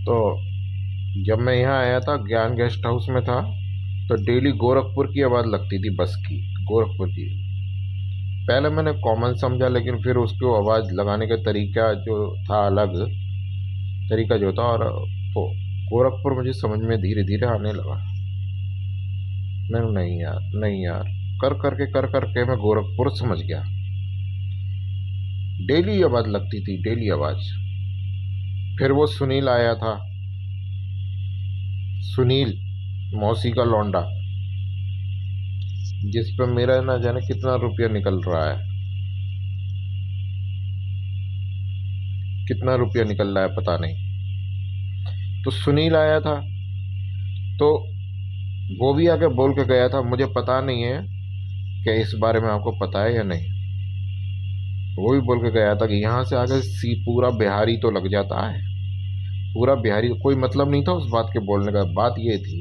तो जब मैं यहाँ आया था, ज्ञान गेस्ट हाउस में था, तो डेली गोरखपुर की आवाज़ लगती थी बस की, गोरखपुर की। पहले मैंने कॉमन समझा, लेकिन फिर उसको आवाज़ लगाने का तरीका जो था अलग तरीका जो था, और वो गोरखपुर मुझे समझ में धीरे धीरे आने लगा। मैं नहीं यार, नहीं यार, कर करके मैं गोरखपुर समझ गया। डेली आवाज़ लगती थी, डेली आवाज़। फिर वो सुनील आया था, सुनील, मौसी का लौंडा, जिस पे मेरा ना जाने कितना रुपया निकल रहा है, कितना रुपया निकल रहा है पता नहीं। तो सुनील आया था, तो वो भी आके बोल के गया था, मुझे पता नहीं है कि इस बारे में आपको पता है या नहीं। वो भी बोल के गया था कि यहाँ से आगे सी पूरा बिहारी तो लग जाता है, पूरा बिहारी। कोई मतलब नहीं था उस बात के बोलने का, बात ये थी,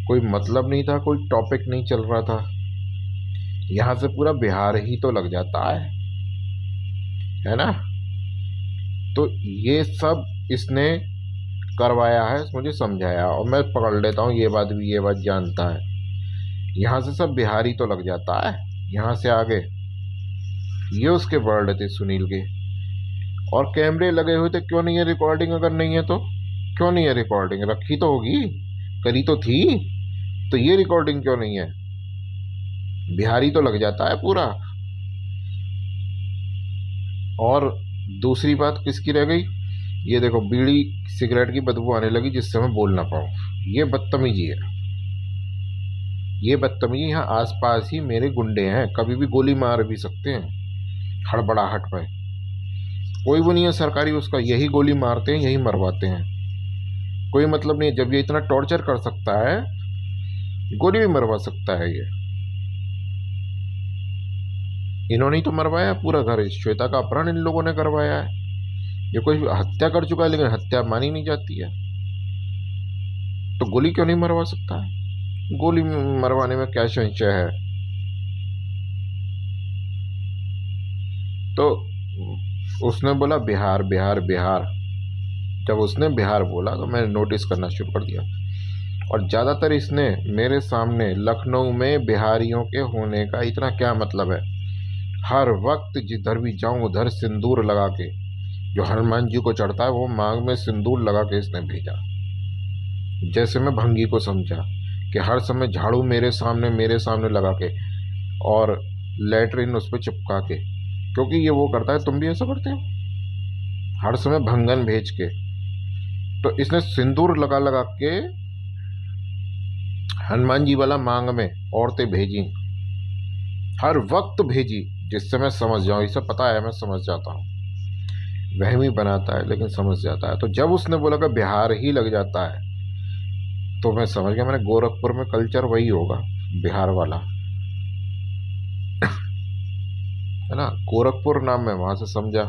कोई मतलब नहीं था, कोई टॉपिक नहीं चल रहा था। यहाँ से पूरा बिहार ही तो लग जाता है ना। तो ये सब इसने करवाया है, मुझे समझाया, और मैं पकड़ लेता हूँ ये बात भी, ये बात जानता है। यहाँ से सब बिहारी तो लग जाता है, यहाँ से आगे। ये उसके वर्ड थे सुनील के। और कैमरे लगे हुए थे, क्यों नहीं है रिकॉर्डिंग? अगर नहीं है तो क्यों नहीं है रिकॉर्डिंग? रखी तो होगी, करी तो थी, तो ये रिकॉर्डिंग क्यों नहीं है? बिहारी तो लग जाता है पूरा। और दूसरी बात किसकी रह गई? ये देखो, बीड़ी सिगरेट की बदबू आने लगी जिससे मैं बोल ना पाऊँ। ये बदतमीजी है, ये बदतमीजी। यहाँ आसपास ही मेरे गुंडे हैं, कभी भी गोली मार भी सकते हैं हड़बड़ाहट में। कोई वो नहीं है सरकारी, उसका यही गोली मारते हैं, यही मरवाते हैं। कोई मतलब नहीं है। जब ये इतना टॉर्चर कर सकता है, गोली भी मरवा सकता है ये। इन्होंने ही तो मरवाया पूरा घर, श्वेता का अपहरण इन लोगों ने करवाया है। ये कोई हत्या कर चुका है, लेकिन हत्या मानी नहीं जाती है, तो गोली क्यों नहीं मरवा सकता है? गोली मरवाने में क्या संशय है? तो उसने बोला बिहार बिहार बिहार। जब उसने बिहार बोला तो मैंने नोटिस करना शुरू कर दिया। और ज़्यादातर इसने मेरे सामने लखनऊ में बिहारियों के होने का इतना क्या मतलब है? हर वक्त जिधर भी जाऊं उधर सिंदूर लगा के, जो हनुमान जी को चढ़ता है वो मांग में सिंदूर लगा के इसने भेजा। जैसे मैं भंगी को समझा कि हर समय झाड़ू मेरे सामने लगा के, और लेटरिन उस पर चिपका के। क्योंकि ये वो करता है, तुम भी ऐसा करते हो, हर समय भंगन भेज के। तो इसने सिंदूर लगा लगा के हनुमान जी वाला मांग में औरतें भेजी, हर वक्त भेजी, जिससे मैं समझ जाऊं। इसे पता है, मैं समझ जाता हूँ। वहमी बनाता है लेकिन समझ जाता है। तो जब उसने बोला कि बिहार ही लग जाता है, तो मैं समझ गया, मैंने गोरखपुर में कल्चर वही होगा, बिहार वाला, है ना। गोरखपुर नाम मैं वहां से समझा।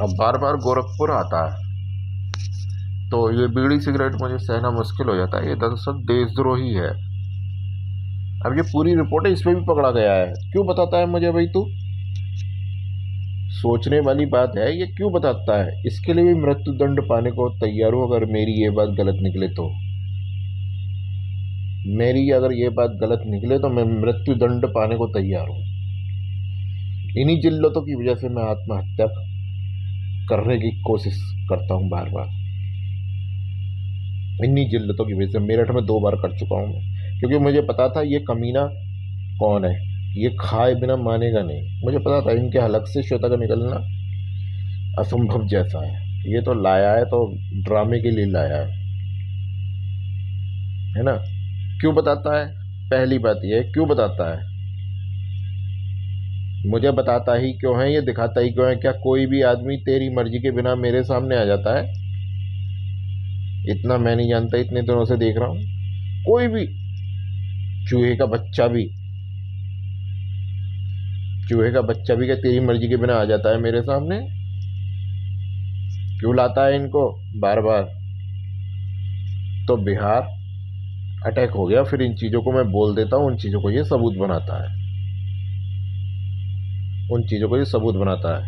अब बार बार गोरखपुर आता है, तो ये बीड़ी सिगरेट मुझे सहना मुश्किल हो जाता है। ये दरअसल देशद्रोही है। अब ये पूरी रिपोर्ट है, इसमें भी पकड़ा गया है। क्यों बताता है मुझे भाई तू? सोचने वाली बात है, ये क्यों बताता है? इसके लिए भी मृत्यु दंड पाने को तैयार हूं, अगर मेरी ये बात गलत निकले तो। मेरी अगर ये बात गलत निकले तो मैं मृत्यु दंड पाने को तैयार हूं। इन्हीं जिल्लतों की वजह से मैं आत्महत्या करने की कोशिश करता हूं बार बार। इन्हीं जिल्लतों की वजह से मेरठ में 2 बार कर चुका हूं मैं, क्योंकि मुझे पता था ये कमीना कौन है। ये खाए बिना मानेगा नहीं। मुझे पता था इनके हलक से श्वेता का निकलना असंभव जैसा है। ये तो लाया है तो ड्रामे के लिए लाया है ना। क्यों बताता है? पहली बात ये है, क्यों बताता है? मुझे बताता ही क्यों है, ये दिखाता ही क्यों है? क्या कोई भी आदमी तेरी मर्जी के बिना मेरे सामने आ जाता है? इतना मैं नहीं जानता, इतने दिनों से देख रहा हूं। कोई भी, चूहे का बच्चा भी, चूहे का बच्चा भी क्या तेरी मर्जी के बिना आ जाता है मेरे सामने? क्यों लाता है इनको बार बार? तो बिहार अटैक हो गया, फिर इन चीजों को मैं बोल देता हूं, उन चीजों को ये सबूत बनाता है, उन चीजों को ये सबूत बनाता है।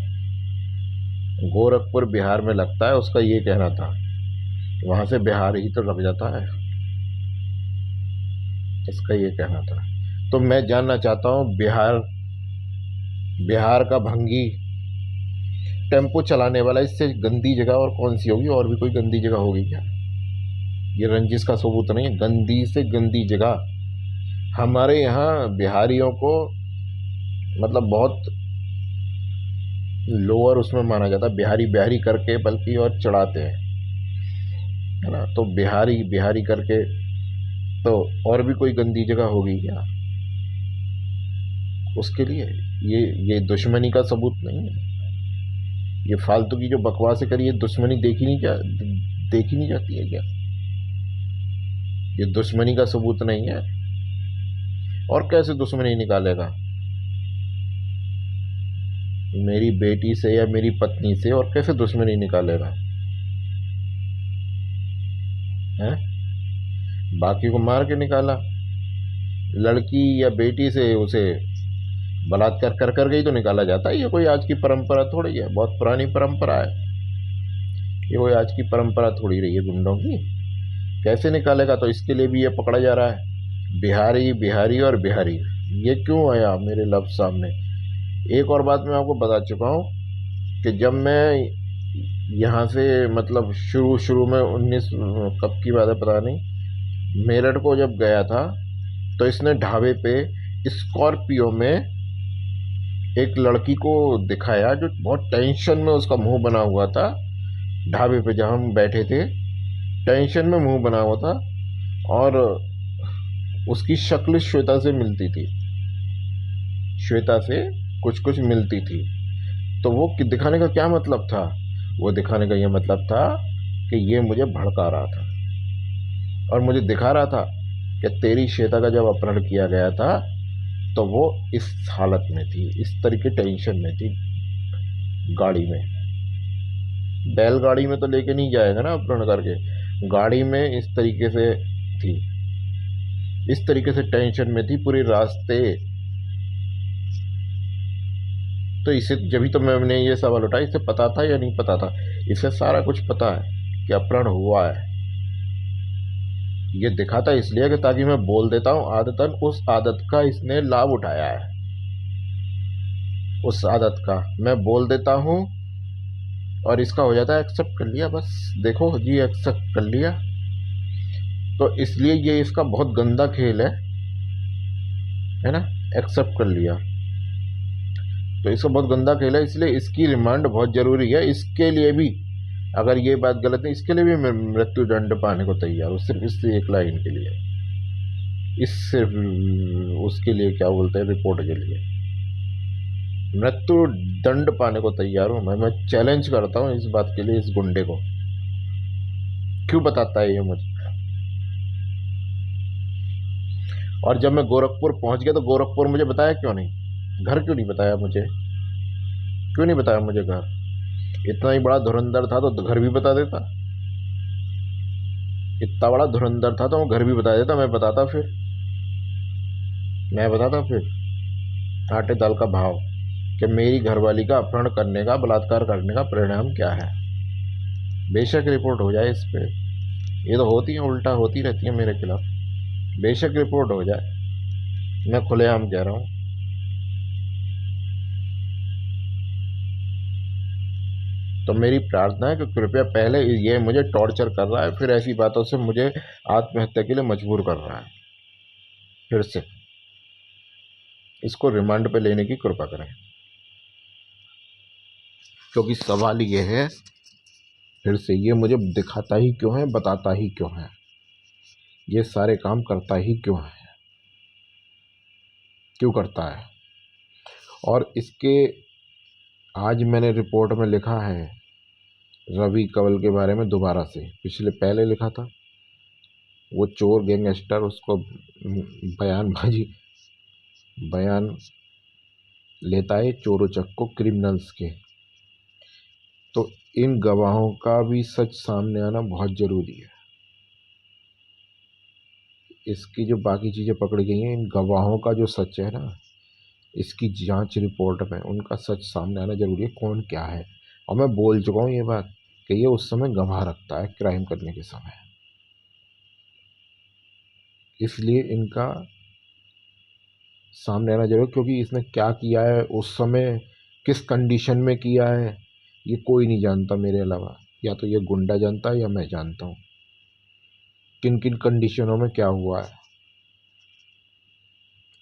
गोरखपुर बिहार में लगता है, उसका ये कहना था। वहाँ से बिहार ही तो लग जाता है। इसका ये कहना था। तो मैं जानना चाहता हूँ, बिहार बिहार का भंगी टेम्पो चलाने वाला, इससे गंदी जगह और कौन सी होगी? और भी कोई गंदी जगह होगी क्या? ये रंजिश का सबूत नहीं है, गंदी से गंदी जगह। हमारे यहाँ बिहारियों को मतलब बहुत लोअर उसमें माना जाता है, बिहारी बिहारी करके बल्कि और चढ़ाते हैं, है ना। तो बिहारी बिहारी करके, तो और भी कोई गंदी जगह होगी क्या उसके लिए? ये दुश्मनी का सबूत नहीं है। ये फालतू की जो बकवासें करी, ये दुश्मनी देखी नहीं जाती है क्या? ये दुश्मनी का सबूत नहीं है। और कैसे दुश्मनी निकालेगा मेरी बेटी से या मेरी पत्नी से? और कैसे दुश्मनी निकालेगा? हैं? बाकी को मार के निकाला, लड़की या बेटी से उसे बलात्कार कर कर के ही तो निकाला जाता है। ये कोई आज की परंपरा थोड़ी है, बहुत पुरानी परंपरा है। ये कोई आज की परंपरा थोड़ी रही है गुंडों की। कैसे निकालेगा? तो इसके लिए भी ये पकड़ा जा रहा है, बिहारी बिहारी और बिहारी। ये क्यों आया मेरे लफ्ज़ सामने? एक और बात मैं आपको बता चुका हूँ कि जब मैं यहाँ से मतलब शुरू शुरू में 19 कब की बात है पता नहीं, मेरठ को जब गया था, तो इसने ढाबे पे स्कॉर्पियो में एक लड़की को दिखाया जो बहुत टेंशन में उसका मुंह बना हुआ था। ढाबे पे जहाँ हम बैठे थे, टेंशन में मुंह बना हुआ था, और उसकी शक्ल श्वेता से मिलती थी, श्वेता से कुछ कुछ मिलती थी। तो वो दिखाने का क्या मतलब था? वो दिखाने का ये मतलब था कि ये मुझे भड़का रहा था और मुझे दिखा रहा था कि तेरी श्वेता का जब अपहरण किया गया था तो वो इस हालत में थी, इस तरह की टेंशन में थी, गाड़ी में। बैलगाड़ी में तो लेके नहीं जाएगा ना अपहरण करके, गाड़ी में इस तरीके से थी, इस तरीके से टेंशन में थी पूरे रास्ते। तो इसे जब भी तो मैंने ये सवाल उठाया, इसे पता था या नहीं पता था? इसे सारा कुछ पता है कि अपहरण हुआ है। ये दिखाता इसलिए कि ताकि मैं बोल देता हूँ आदतन, उस आदत का इसने लाभ उठाया है। उस आदत का मैं बोल देता हूँ और इसका हो जाता है एक्सेप्ट कर लिया, बस देखो जी एक्सेप्ट कर लिया। तो इसलिए ये इसका बहुत गंदा खेल है ना, एक्सेप्ट कर लिया। तो इसका बहुत गंदा खेल है, इसलिए इसकी रिमांड बहुत ज़रूरी है। इसके लिए भी अगर ये बात गलत है, इसके लिए भी मैं मृत्यु दंड पाने को तैयार हूँ, सिर्फ इस एक लाइन के लिए, इस सिर्फ उसके लिए क्या बोलते हैं, रिपोर्ट के लिए मृत्यु दंड पाने को तैयार हूँ मैं चैलेंज करता हूँ इस बात के लिए इस गुंडे को। क्यों बताता है ये मुझे? और जब मैं गोरखपुर पहुंच गया तो गोरखपुर मुझे बताया क्यों नहीं? घर क्यों नहीं बताया मुझे? क्यों नहीं बताया मुझे घर? इतना ही बड़ा धुरंधर था तो घर भी बता देता। इतना बड़ा धुरंधर था तो मैं घर भी बता देता, मैं बताता फिर आटे दाल का भाव कि मेरी घरवाली का अपहरण करने का, बलात्कार करने का परिणाम क्या है। बेशक रिपोर्ट हो जाए इस पे, ये तो होती है, उल्टा होती रहती है मेरे खिलाफ। बेशक रिपोर्ट हो जाए, मैं खुलेआम कह रहा हूँ। तो मेरी प्रार्थना है कि कृपया, पहले ये मुझे टॉर्चर कर रहा है, फिर ऐसी बातों से मुझे आत्महत्या के लिए मजबूर कर रहा है, फिर से इसको रिमांड पे लेने की कृपा करें। क्योंकि सवाल ये है, फिर से ये मुझे दिखाता ही क्यों है, बताता ही क्यों है, ये सारे काम करता ही क्यों है, क्यों करता है? और इसके आज मैंने रिपोर्ट में लिखा है रवि कंवल के बारे में दोबारा से, पिछले पहले लिखा था, वो चोर गैंगस्टर, उसको बयान लेता है चोरों चक्को क्रिमिनल्स के। तो इन गवाहों का भी सच सामने आना बहुत ज़रूरी है। इसकी जो बाकी चीज़ें पकड़ी गई हैं, इन गवाहों का जो सच है ना, इसकी जांच रिपोर्ट में उनका सच सामने आना ज़रूरी है, कौन क्या है। और मैं बोल चुका हूँ ये बात कि ये उस समय गवाह रखता है क्राइम करने के समय, इसलिए इनका सामने आना जरूर, क्योंकि इसने क्या किया है उस समय, किस कंडीशन में किया है, ये कोई नहीं जानता मेरे अलावा। या तो ये गुंडा जानता है या मैं जानता हूँ किन किन कंडीशनों में क्या हुआ है।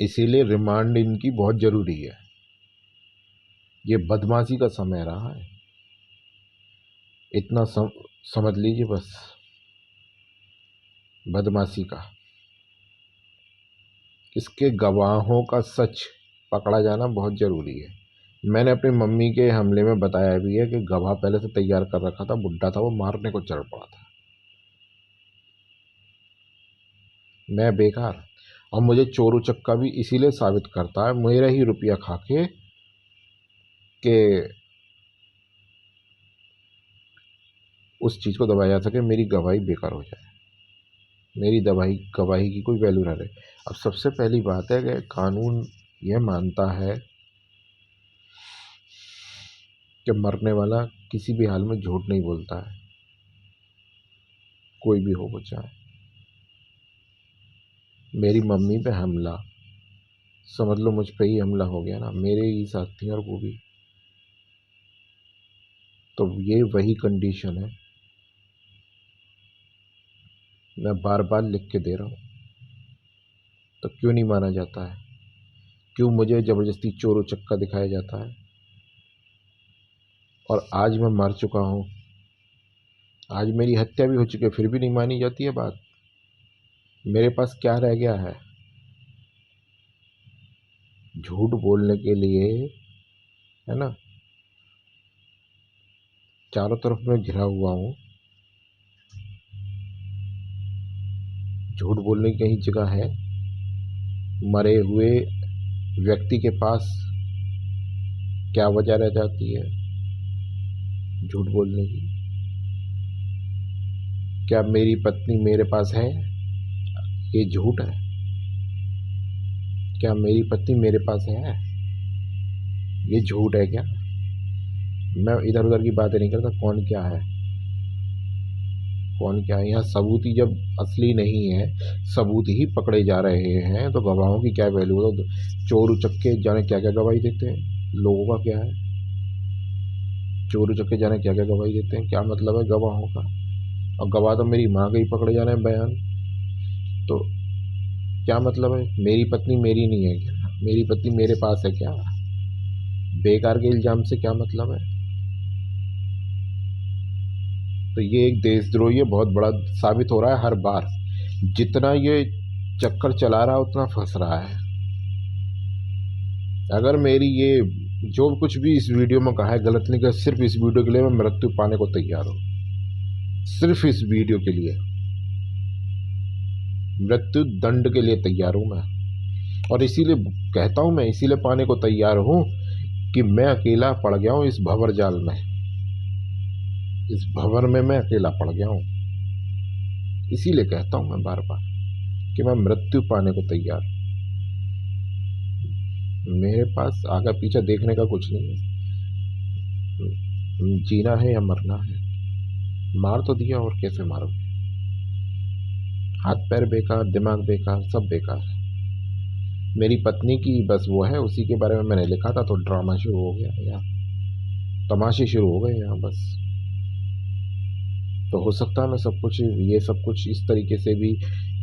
इसीलिए रिमांड इनकी बहुत ज़रूरी है। ये बदमाशी का समय रहा है, इतना समझ लीजिए बस, बदमाशी का। इसके गवाहों का सच पकड़ा जाना बहुत ज़रूरी है। मैंने अपनी मम्मी के हमले में बताया भी है कि गवाह पहले से तैयार कर रखा था, बुड्ढा था, वो मारने को चढ़ पड़ा था। मैं बेकार, और मुझे चोर उचक्का भी इसीलिए साबित करता है, मेरा ही रुपया खा के, कि उस चीज़ को दबाया जा सके, मेरी गवाही बेकार हो जाए, मेरी गवाही की कोई वैल्यू ना रहे। अब सबसे पहली बात है कि कानून यह मानता है कि मरने वाला किसी भी हाल में झूठ नहीं बोलता है, कोई भी हो वो चाहे। मेरी मम्मी पे हमला, समझ लो मुझ पे ही हमला हो गया ना, मेरे ही साथी और वो भी, तो ये वही कंडीशन है। मैं बार बार लिख के दे रहा हूँ, तो क्यों नहीं माना जाता है? क्यों मुझे ज़बरदस्ती चोर उचक्का दिखाया जाता है? और आज मैं मर चुका हूँ, आज मेरी हत्या भी हो चुकी है, फिर भी नहीं मानी जाती है बात। मेरे पास क्या रह गया है झूठ बोलने के लिए, है ना? चारों तरफ मैं घिरा हुआ हूँ, झूठ बोलने की कहीं जगह है? मरे हुए व्यक्ति के पास क्या वजह रह जाती है झूठ बोलने की? क्या मेरी पत्नी मेरे पास है, ये झूठ है? क्या मेरी पत्नी मेरे पास है, ये झूठ है क्या? मैं इधर उधर की बातें नहीं करता, कौन क्या है, कौन क्या है। यहाँ सबूत ही जब असली नहीं है, सबूत ही पकड़े जा रहे हैं, तो गवाहों की क्या वैल्यू है? तो चोर उचक्के जाने क्या क्या गवाही देते हैं, लोगों का क्या है? चोर उचक्के जाने क्या क्या गवाही देते हैं, क्या मतलब है गवाहों का? और गवाह तो मेरी माँ के ही पकड़े जा रहे हैं बयान, तो क्या मतलब है? मेरी पत्नी मेरी नहीं है क्या? मेरी पत्नी मेरे पास है क्या? बेकार के इल्ज़ाम से क्या मतलब है? तो ये एक देशद्रोही है, बहुत बड़ा साबित हो रहा है हर बार। जितना ये चक्कर चला रहा है उतना फंस रहा है। अगर मेरी ये जो कुछ भी इस वीडियो में कहा है गलत नहीं, कहा, सिर्फ इस वीडियो के लिए मैं मृत्यु पाने को तैयार हूँ, सिर्फ इस वीडियो के लिए मृत्यु दंड के लिए तैयार हूँ मैं। और इसीलिए कहता हूँ, मैं इसीलिए पाने को तैयार हूँ कि मैं अकेला पड़ गया हूँ इस भंवर जाल में, इस भंवर में मैं अकेला पड़ गया हूँ। इसीलिए कहता हूँ मैं बार बार कि मैं मृत्यु पाने को तैयार हूँ। मेरे पास आगे पीछे देखने का कुछ नहीं है, जीना है या मरना है। मार तो दिया, और कैसे मारोगे? हाथ पैर बेकार, दिमाग बेकार, सब बेकार है। मेरी पत्नी की बस वो है, उसी के बारे में मैंने लिखा था, तो ड्रामा शुरू हो गया यार, तमाशे शुरू हो गए यहाँ बस। तो हो सकता है मैं सब कुछ, ये सब कुछ इस तरीके से भी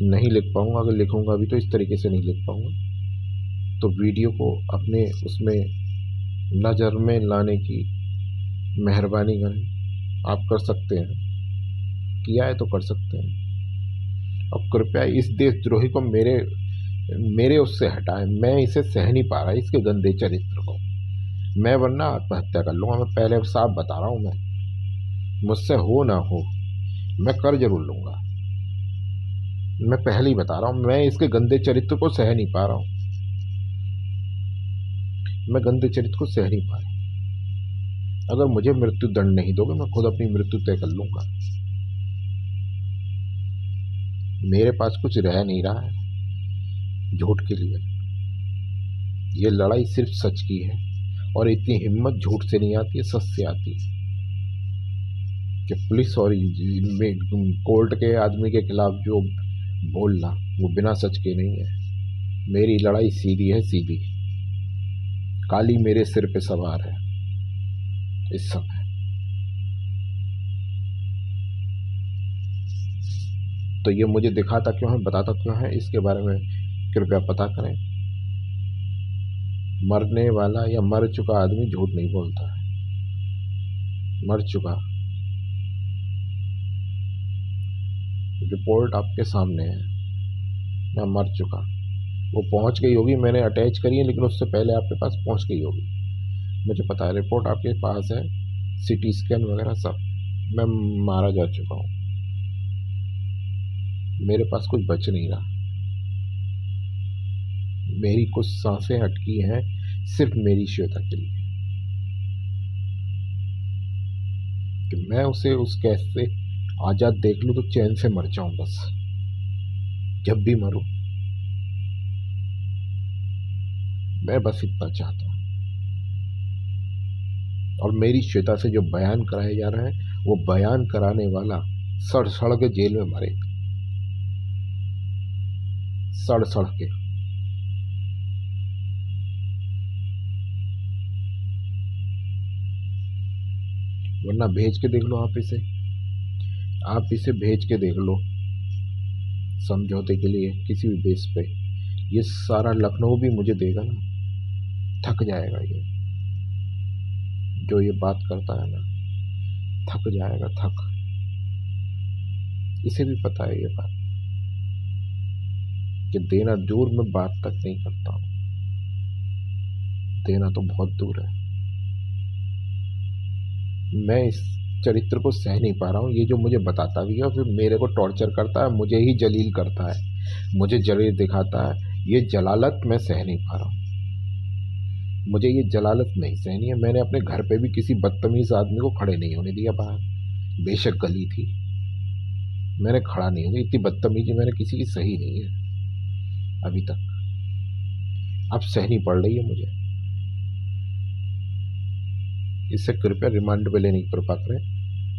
नहीं लिख पाऊँगा, अगर लिखूँगा भी तो इस तरीके से नहीं लिख पाऊँगा। तो वीडियो को अपने उसमें नज़र में लाने की मेहरबानी करें, आप कर सकते हैं, किया है तो कर सकते हैं। और कृपया इस देशद्रोही को मेरे मेरे उससे हटाएं, मैं इसे सह नहीं पा रहा इसके गंदे चरित्र को। मैं वरना आत्महत्या कर लूँगा, मैं पहले साफ बता रहा हूँ। मैं मुझसे हो ना हो, मैं कर जरूर लूँगा, मैं पहले ही बता रहा हूँ। मैं इसके गंदे चरित्र को सह नहीं पा रहा हूँ, मैं गंदे चरित्र को सह नहीं पा रहा। अगर मुझे मृत्यु दंड नहीं दोगे, मैं खुद अपनी मृत्यु तय कर लूँगा। मेरे पास कुछ रह नहीं रहा है झूठ के लिए। ये लड़ाई सिर्फ सच की है, और इतनी हिम्मत झूठ से नहीं आती है, सच से आती है। कि पुलिस और कोर्ट के आदमी के खिलाफ जो बोलना वो बिना सच के नहीं है। मेरी लड़ाई सीधी है, सीधी। काली मेरे सिर पे सवार है इस समय। तो ये मुझे दिखाता क्यों है, बताता क्यों है, इसके बारे में कृपया पता करें। मरने वाला या मर चुका आदमी झूठ नहीं बोलता है। मर चुका, रिपोर्ट आपके सामने है, मैं मर चुका। वो पहुंच गई होगी, मैंने अटैच करी है, लेकिन उससे पहले आपके पास पहुंच गई होगी, मुझे पता है। रिपोर्ट आपके पास है, सीटी स्कैन वगैरह सब। मैं मारा जा चुका हूँ, मेरे पास कुछ बच नहीं रहा। मेरी कुछ सांसें अटकी हैं सिर्फ मेरी श्वेता के लिए, कि मैं उसे उस कैद से आज़ाद देख लूँ तो चैन से मर जाऊं बस। जब भी मरूं मैं बस इतना चाहता हूं। और मेरी श्वेता से जो बयान कराए जा रहे हैं, वो बयान कराने वाला सड़ सड़ के जेल में मरे, सड़ सड़ के। वरना भेज के देख लो, आप इसे भेज के देख लो समझौते के लिए किसी भी बेस पे। ये सारा लखनऊ भी मुझे देगा ना, थक जाएगा। ये जो ये बात करता है ना, थक जाएगा, थक। इसे भी पता है ये बात कि देना दूर, मैं बात तक नहीं करता हूं, देना तो बहुत दूर है। मैं इस चरित्र को सह नहीं पा रहा हूँ। ये जो मुझे बताता भी है और फिर मेरे को टॉर्चर करता है, मुझे ही जलील करता है, मुझे जलील दिखाता है। ये जलालत मैं सह नहीं पा रहा हूँ, मुझे ये जलालत नहीं सहनी है। मैंने अपने घर पे भी किसी बदतमीज आदमी को खड़े नहीं होने दिया बाहर, बेशक गली थी, मैंने खड़ा नहीं होगी। इतनी बदतमीजी मैंने किसी की सही नहीं है अभी तक, अब सहनी पड़ रही है मुझे। इससे कृपया रिमांड पे लेने की कृपा करें।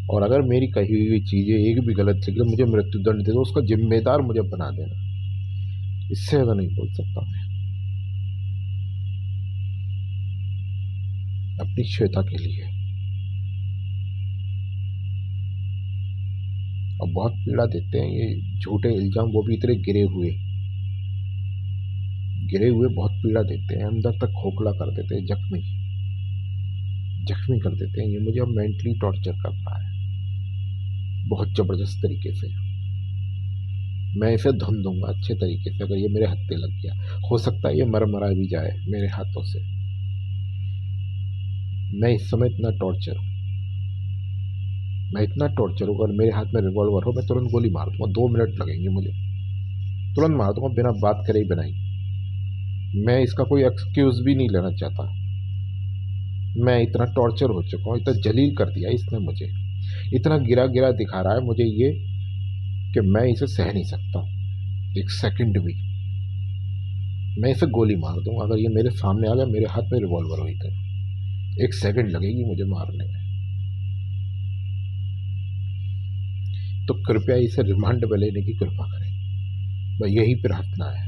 और अगर मेरी कही हुई चीज़ें एक भी गलत निकले, मुझे मृत्युदंड दे दो, उसका जिम्मेदार मुझे बना देना। इससे ज़्यादा नहीं बोल सकता मैं अपनी श्वेता के लिए। और बहुत पीड़ा देते हैं ये झूठे इल्जाम, वो भी इतने गिरे हुए बहुत पीड़ा देते हैं, अंदर तक खोखला कर देते हैं, जख्मी जख्मी कर देते हैं। ये मुझे अब मेंटली टॉर्चर कर रहा है बहुत ज़बरदस्त तरीके से। मैं इसे धुन दूंगा अच्छे तरीके से अगर ये मेरे हत्थे लग गया। हो सकता है ये मर मरा भी जाए मेरे हाथों से। मैं इस समय इतना टॉर्चर हूँ, मैं इतना टॉर्चर हूँ। अगर मेरे हाथ में रिवॉल्वर हो, मैं तुरंत गोली मार दूंगा, 2 मिनट लगेंगे मुझे, तुरंत मार दूंगा बिना बात करे ही, बिना ही। मैं इसका कोई एक्सक्यूज भी नहीं लेना चाहता। मैं इतना टॉर्चर हो चुका हूँ, इतना जलील कर दिया इसने मुझे, इतना गिरा गिरा दिखा रहा है मुझे ये, कि मैं इसे सह नहीं सकता एक सेकंड भी। मैं इसे गोली मार दूँ अगर ये मेरे सामने आ गया, मेरे हाथ में रिवॉल्वर हुई तो 1 सेकंड लगेगी मुझे मारने में। तो कृपया इसे रिमांड में लेने की कृपा करें, मैं यही प्रार्थना है।